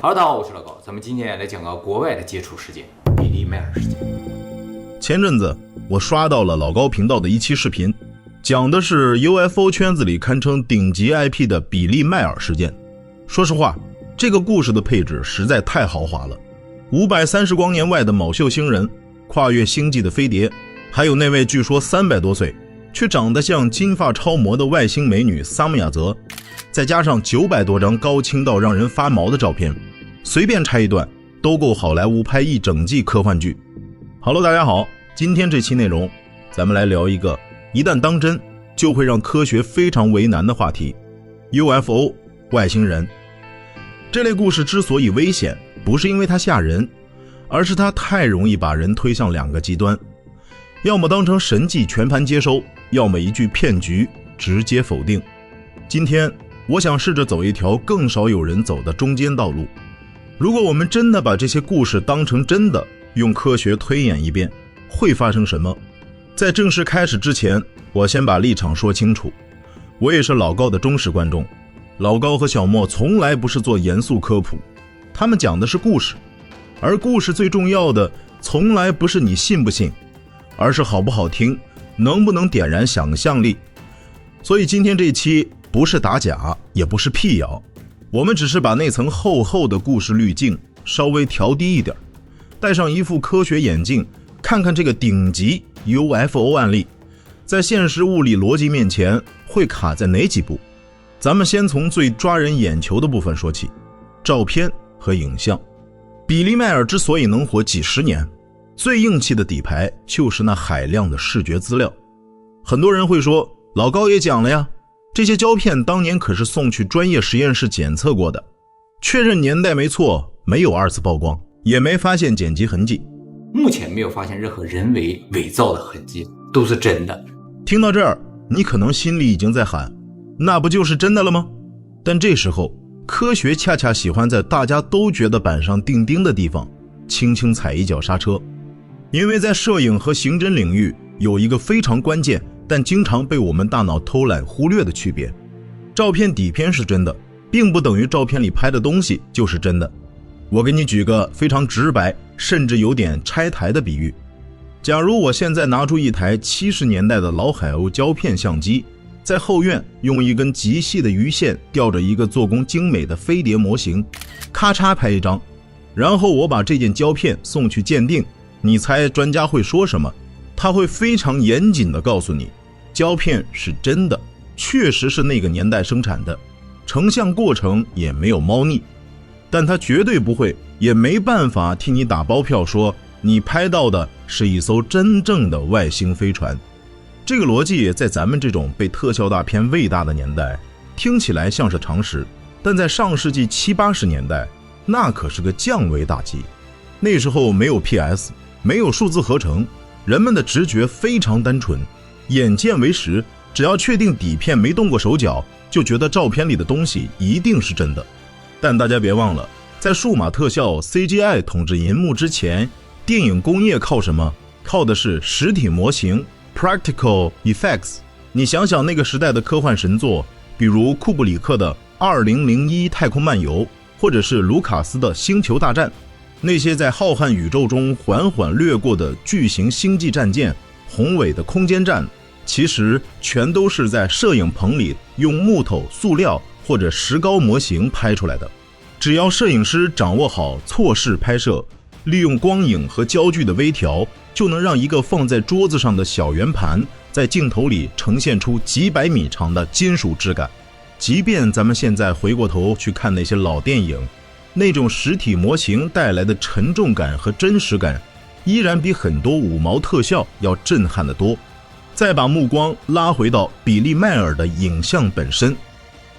Hello， 大家好，我是老高，咱們今天來講個國外的傑出事件——比利邁爾事件。前陣子我刷到了老高頻道的一期視頻，講的是 UFO 圈子裡堪稱頂級 IP 的比利邁爾事件。說實話，這個故事的配置實在太豪華了，530光年外的昴宿星人，跨越星際的飛碟，還有那位据說300多歲卻長得像金髮超模的外星美女萨姆亞泽，再加上900多張高清到讓人發毛的照片，随便拆一段都夠好莱坞拍一整季科幻剧。Hello， 大家好，今天这期内容咱们来聊一个一旦当真就会让科学非常为难的话题 UFO 外星人。这类故事之所以危险，不是因为它吓人，而是它太容易把人推向两个极端，要么当成神迹全盘接收，要麼一句騙局直接否定。今天我想試着走一條更少有人走的中間道路。如果我們真的把這些故事當成真的，用科學推演一遍，會發生什麼？在正式開始之前，我先把立場說清楚。我也是老高的忠實觀眾，老高和小莫從來不是做嚴肅科普，他們講的是故事，而故事最重要的從來不是你信不信，而是好不好聽，能不能點燃想象力。所以今天這一期不是打假，也不是闢謠，我們只是把那層厚厚的故事濾鏡稍微調低一點，戴上一副科學眼鏡，看看這個頂級 UFO 案例在現實物理邏輯面前會卡在哪幾步。咱們先從最抓人眼球的部分說起，照片和影像。比利邁爾之所以能活幾十年，最硬氣的底牌就是那海量的視覺資料。很多人會說，老高也講了呀，這些膠片當年可是送去專業實驗室檢測過的，確認年代沒錯，沒有二次曝光，也沒發現剪輯痕跡。目前沒有發現任何人為偽造的痕跡，都是真的。聽到這兒，你可能心裡已經在喊，那不就是真的了嗎？但這時候，科學恰恰喜歡在大家都覺得板上釘釘的地方，輕輕踩一腳剎車。因為在攝影和刑偵領域，有一個非常關鍵，但經常被我們大腦偷懶忽略的區別。照片底片是真的，並不等於照片裡拍的東西就是真的。我給你舉個非常直白，甚至有點拆台的比喻。假如我現在拿出一台70年代的老海鷗膠片相機，在後院用一根極細的魚線吊着一個做工精美的飛碟模型，咔嚓拍一張，然後我把這件膠片送去鑑定，你猜專家會說什麼？他會非常嚴謹地告訴你，膠片是真的，確實是那個年代生產的，成像過程也沒有貓膩，但他絕對不會，也沒辦法替你打包票說你拍到的是一艘真正的外星飛船。這個邏輯在咱們這種被特效大片餵大的年代，聽起來像是常識，但在上世紀70、80年代，那可是個降維打擊。那時候沒有 PS， 沒有數字合成，人們的直覺非常單純，眼見為實，只要確定底片沒動過手腳，就覺得照片裡的東西一定是真的。但大家別忘了，在數碼特效 CGI 統治銀幕之前，電影工業靠什麼？靠的是實體模型 Practical Effects。 你想想那個時代的科幻神作，比如庫布里克的2001太空漫遊，或者是盧卡斯的星球大戰，那些在浩瀚宇宙中緩緩掠過的巨型星際戰艦，宏偉的空間站，其實全都是在攝影棚裡用木頭、塑料或者石膏模型拍出來的。只要攝影師掌握好錯視拍攝，利用光影和焦距的微調，就能讓一個放在桌子上的小圓盤在鏡頭裡呈現出幾百米長的金屬質感。即便咱們現在回過頭去看那些老電影，那種實體模型帶來的沉重感和真實感，依然比很多五毛特效要震撼得多。再把目光拉回到比利邁爾的影像本身，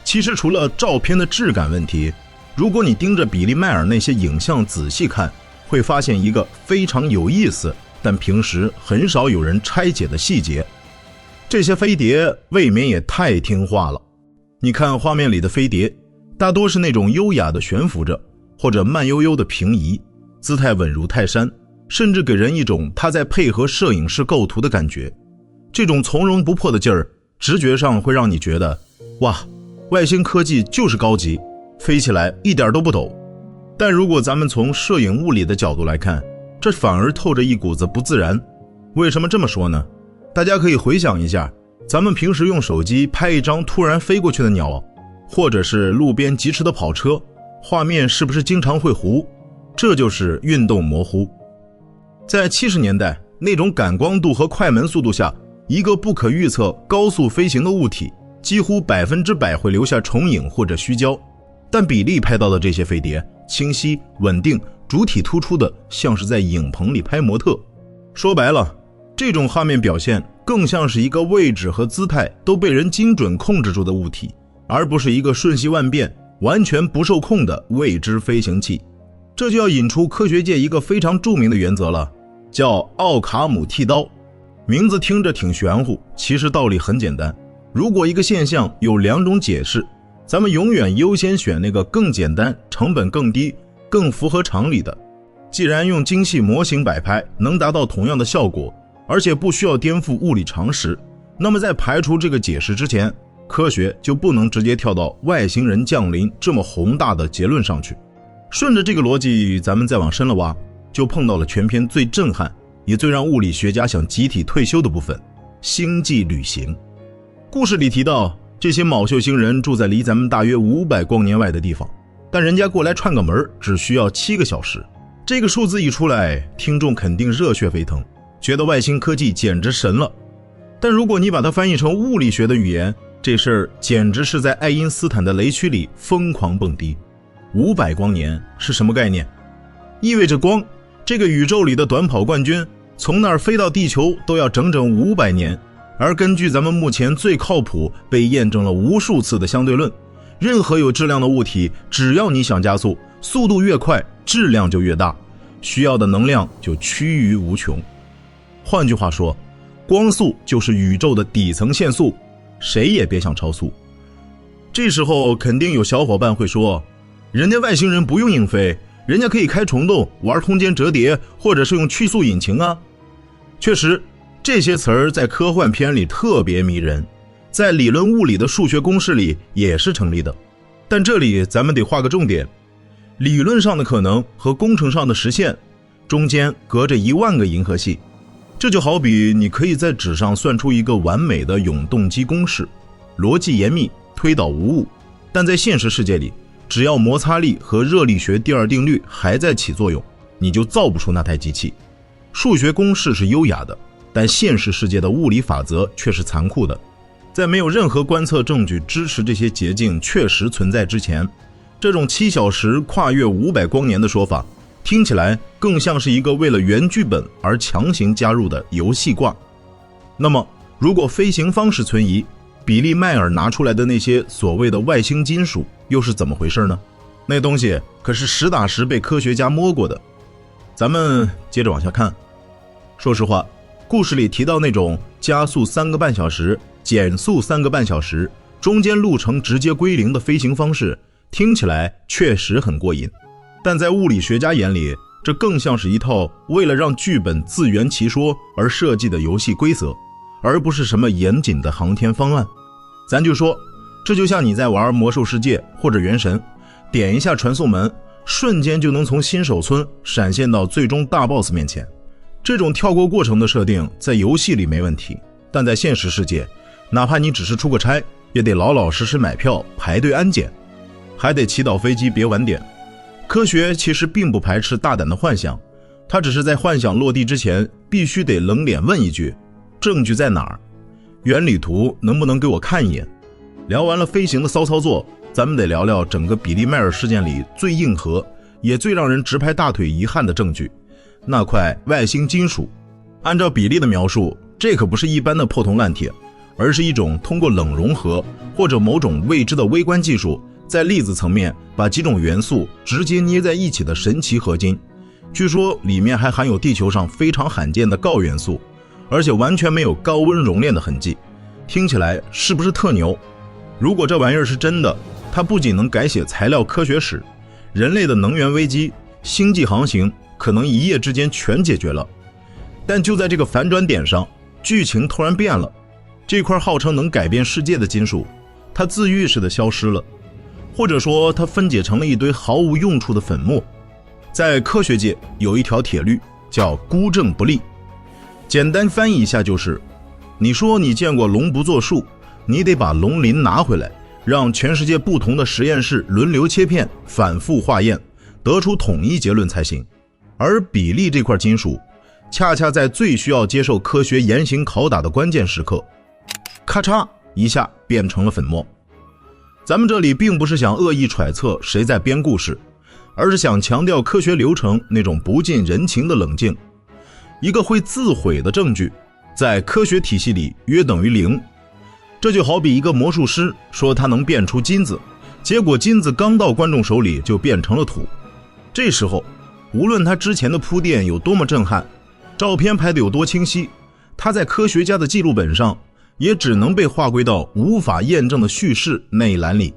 其實除了照片的質感問題，如果你盯着比利邁爾那些影像仔細看，會發現一個非常有意思但平時很少有人拆解的細節。這些飛碟未免也太聽話了。你看畫面裡的飛碟，大多是那種優雅的懸浮着，或者慢悠悠的平移，姿態穩如泰山，甚至給人一種他在配合攝影師構圖的感覺。這種從容不迫的勁兒，直覺上會讓你覺得，哇，外星科技就是高級，飛起來一點都不陡。但如果咱們從攝影物理的角度來看，這反而透着一股子不自然。為什麼這麼說呢？大家可以回想一下，咱們平時用手机拍一張突然飛過去的鳥，或者是路邊疾馳的跑車，畫面是不是經常會糊？這就是運動模糊。在70年代，那種感光度和快门速度下，一個不可預測高速飛行的物体幾乎100%會留下重影或者虛焦，但比利拍到的這些飞碟清晰穩定，主體突出的像是在影棚裡拍模特。說白了，這種畫面表現更像是一個位置和姿態都被人精準控制住的物体，而不是一个瞬息万变完全不受控的未知飞行器。这就要引出科学界一个非常著名的原则了，叫奧卡姆剃刀。名字听着挺玄乎，其實道理很簡單。如果一個現象有2種解釋，咱們永遠優先選那個更簡單、成本更低、更符合常理的。既然用精細模型擺拍能達到同樣的效果，而且不需要顛覆物理常識，那麼在排除這個解釋之前，科學就不能直接跳到外星人降臨這麼宏大的結論上去。順着這個邏輯，咱們再往深了挖，就碰到了全篇最震撼也最讓物理學家想集體退休的部分——星際旅行。故事裡提到，這些昴宿星人住在離咱們大約500光年外的地方，但人家過來串個門只需要7個小時。這個數字一出來，聽眾肯定熱血沸騰，覺得外星科技簡直神了。但如果你把它翻譯成物理學的語言，這事兒簡直是在愛因斯坦的雷區裡瘋狂蹦迪。500光年是什麼概念？意味着光，這個宇宙裡的短跑冠軍，從那兒飛到地球都要整整500年。而根據咱們目前最靠譜、被驗證了無數次的相對論，任何有質量的物體，只要你想加速，速度越快，質量就越大，需要的能量就趨於無窮。換句話說，光速就是宇宙的底層限速，誰也別想超速。這時候肯定有小夥伴會說，人家外星人不用硬飛，人家可以開蟲洞，玩空間折疊，或者是用曲速引擎啊。確實，這些詞兒在科幻片裡特別迷人，在理論物理的數學公式裡也是成立的。但這裡咱們得畫個重點，理論上的可能和工程上的實現中間隔着10000個銀河系。這就好比你可以在紙上算出一個完美的永動機公式，邏輯嚴密，推導無誤，但在現實世界裡，只要摩擦力和熱力學第2定律還在起作用，你就造不出那台機器。數學公式是優雅的，但現實世界的物理法則卻是殘酷的。在沒有任何觀測證據支持這些捷徑確實存在之前，這種7小時跨越500光年的說法，聽起來更像是一個為了原劇本而強行加入的遊戲掛。那麼，如果飛行方式存疑，比利邁爾拿出來的那些所謂的外星金屬又是怎麼回事呢？那東西可是實打實被科學家摸過的。咱們接着往下看。說實話，故事裡提到那種加速3個半小時，減速3個半小時，中間路程直接歸零的飛行方式，聽起來確實很過癮。但在物理學家眼裡，這更像是一套為了讓劇本自圓其說而設計的遊戲規則，而不是什麼嚴謹的航天方案。咱就說，這就像你在玩魔獸世界或者原神，點一下傳送門，瞬間就能從新手村閃現到最終大 boss 面前。這種跳過過程的設定在遊戲裡沒問題，但在現實世界，哪怕你只是出個差，也得老老實實買票排隊安檢，還得祈禱飛機別晚點。科學其實並不排斥大膽的幻想，它只是在幻想落地之前必須得冷臉問一句，證據在哪兒？原理圖能不能給我看一眼？聊完了飛行的騷操作，咱們得聊聊整個比利邁爾事件裡最硬核也最讓人直拍大腿遺憾的證據，那塊外星金屬。按照比利的描述，這可不是一般的破銅爛鐵，而是一種通過冷融合或者某種未知的微觀技術，在粒子層面把幾種元素直接捏在一起的神奇合金。據說裡面還含有地球上非常罕見的鋯元素，而且完全沒有高溫熔煉的痕跡。聽起來是不是特牛？如果這玩意兒是真的，它不僅能改寫材料科學史，人類的能源危機、星際航行可能一夜之間全解決了。但就在這個反轉點上，劇情突然變了。這塊號稱能改變世界的金屬，它自癒似的消失了。或者說它分解成了一堆毫無用處的粉末。在科学界有一条鐵律叫孤证不立，簡單翻譯一下就是，你说你見過龙不作數，你得把龙鳞拿回来，讓全世界不同的實驗室輪流切片，反复化驗，得出統一結論才行。而比利這塊金屬恰恰在最需要接受科學嚴刑拷打的關鍵時刻，咔嚓一下变成了粉末。咱們這裡並不是想惡意揣測誰在編故事，而是想強調科學流程那種不近人情的冷靜。一個会自毀的證據在科学体系裡約等于0，這就好比一個魔術師說他能變出金子，結果金子剛到觀眾手裡就變成了土。這時候無論他之前的鋪墊有多麼震撼，照片拍得有多清晰，他在科學家的記錄本上也只能被划歸到無法驗證的敘事那一欄裡。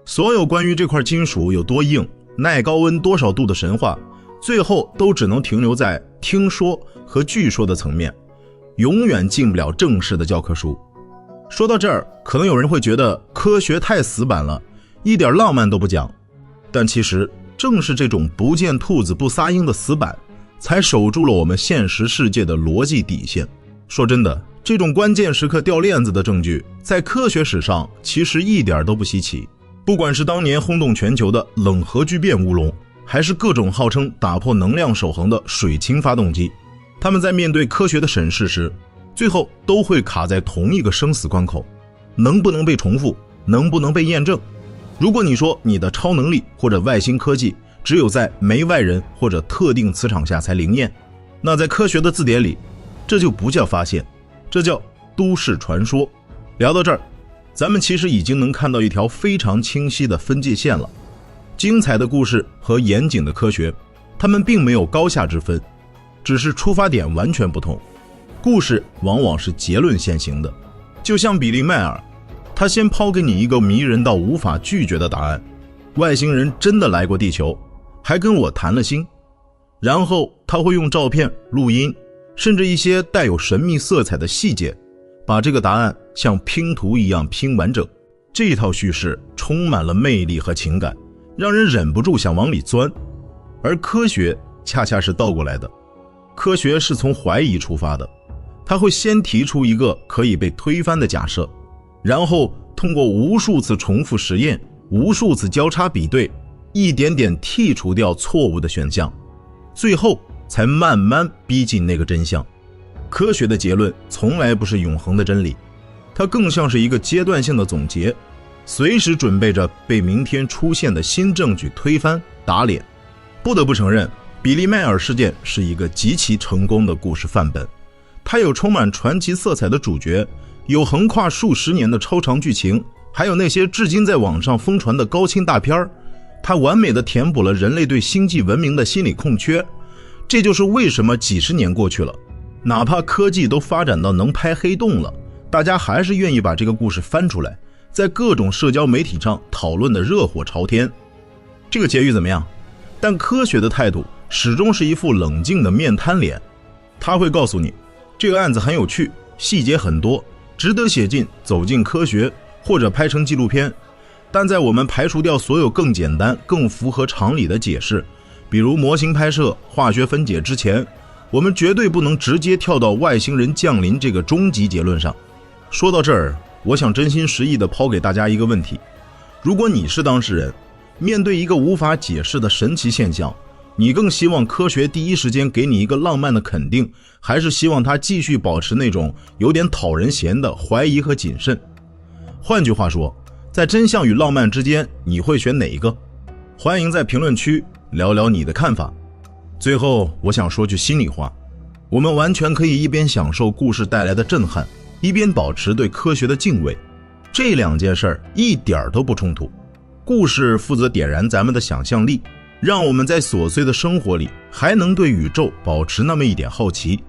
所有關於這塊金屬有多硬，耐高溫多少度的神話，最後都只能停留在聽說和據說的層面，永遠進不了正式的教科書。說到這兒，可能有人會覺得科學太死板了，一點浪漫都不講。但其實正是这種不見兔子不撒鷹的死板，才守住了我們現實世界的邏輯底線。說真的，這種關鍵時刻掉鏈子的證據，在科學史上其實一點都不稀奇。不管是當年轟動全球的冷核聚變烏龍，還是各種號稱打破能量守恆的水氢發動機，他們在面對科學的審視時，最後都會卡在同一個生死關口：能不能被重複，能不能被驗證。如果你說你的超能力或者外星科技只有在没外人或者特定磁场下才灵驗，那在科学的字典里，這就不叫發現，這叫都市傳說。聊到這兒，咱們其實已經能看到一條非常清晰的分界線了。精彩的故事和嚴謹的科學，它們並沒有高下之分，只是出發點完全不同。故事往往是結論先行的，就像比利·邁爾，他先拋給你一個迷人到無法拒絕的答案：外星人真的來過地球，還跟我談了心。然後他會用照片、錄音，甚至一些帶有神秘色彩的細節，把這個答案像拼圖一樣拼完整。這套敘事充滿了魅力和情感，讓人忍不住想往裡鑽。而科學恰恰是倒過來的，科學是從懷疑出發的，它會先提出一個可以被推翻的假設，然後通過無數次重複實驗、無數次交叉比對，一點點剔除掉錯誤的選項，最後才慢慢逼近那個真相。科學的結論從來不是永恆的真理，它更像是一個階段性的總結，隨時準備着被明天出現的新證據推翻打臉。不得不承認，比利·邁爾事件是一個極其成功的故事範本。它有充滿傳奇色彩的主角，有橫跨數十年的超長劇情，還有那些至今在網上瘋傳的高清大片。它完美地填補了人類對星際文明的心理空缺。這就是為什麼幾十年過去了，哪怕科技都發展到能拍黑洞了，大家還是願意把這個故事翻出來，在各種社交媒體上討論的熱火朝天。這個結語怎麼樣？但科學的態度始終是一副冷靜的面癱臉，他會告訴你，這個案子很有趣，細節很多，值得寫進《走進科學》或者拍成紀錄片。但在我們排除掉所有更簡單、更符合常理的解釋，比如模型拍攝、化學分解之前，我們絕對不能直接跳到外星人降臨這個終極結論上。說到這兒，我想真心實意地拋給大家一個問題：如果你是當事人，面對一個無法解釋的神奇現象，你更希望科學第一時間給你一個浪漫的肯定，還是希望它繼續保持那種有點討人嫌的懷疑和謹慎？換句話說，在真相與浪漫之間，你會選哪一個？歡迎在評論區聊聊你的看法。最後，我想說句心裡話，我們完全可以一邊享受故事帶來的震撼，一邊保持对科学的敬畏，這兩件事一點都不衝突。故事負責點燃咱們的想象力，讓我們在瑣碎的生活裡還能對宇宙保持那麼一點好奇，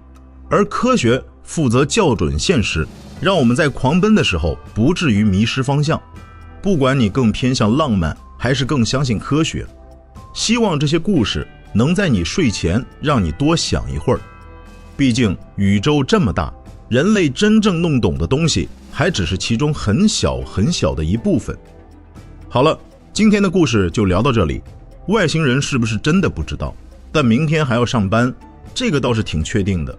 而科學負責校準現實，讓我們在狂奔的時候不至於迷失方向。不管你更偏向浪漫，還是更相信科学，希望这些故事能在你睡前讓你多想一會兒。畢竟宇宙這麼大，人類真正弄懂的東西還只是其中很小很小的一部分。好了，今天的故事就聊到這裡。外星人是不是真的不知道，但明天還要上班，這個倒是挺確定的。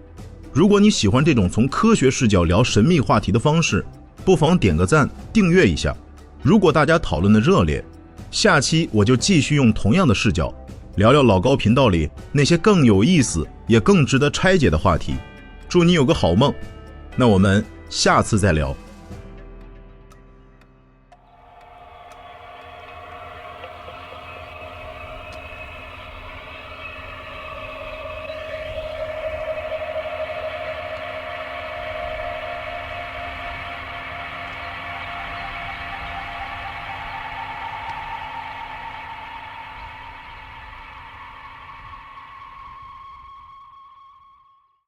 如果你喜歡這種從科學視角聊神秘話題的方式，不妨點個讚，訂閱一下。如果大家討論的熱烈，下期我就繼續用同樣的視角聊聊老高頻道裡那些更有意思也更值得拆解的話題。祝你有個好夢，那我們下次再聊。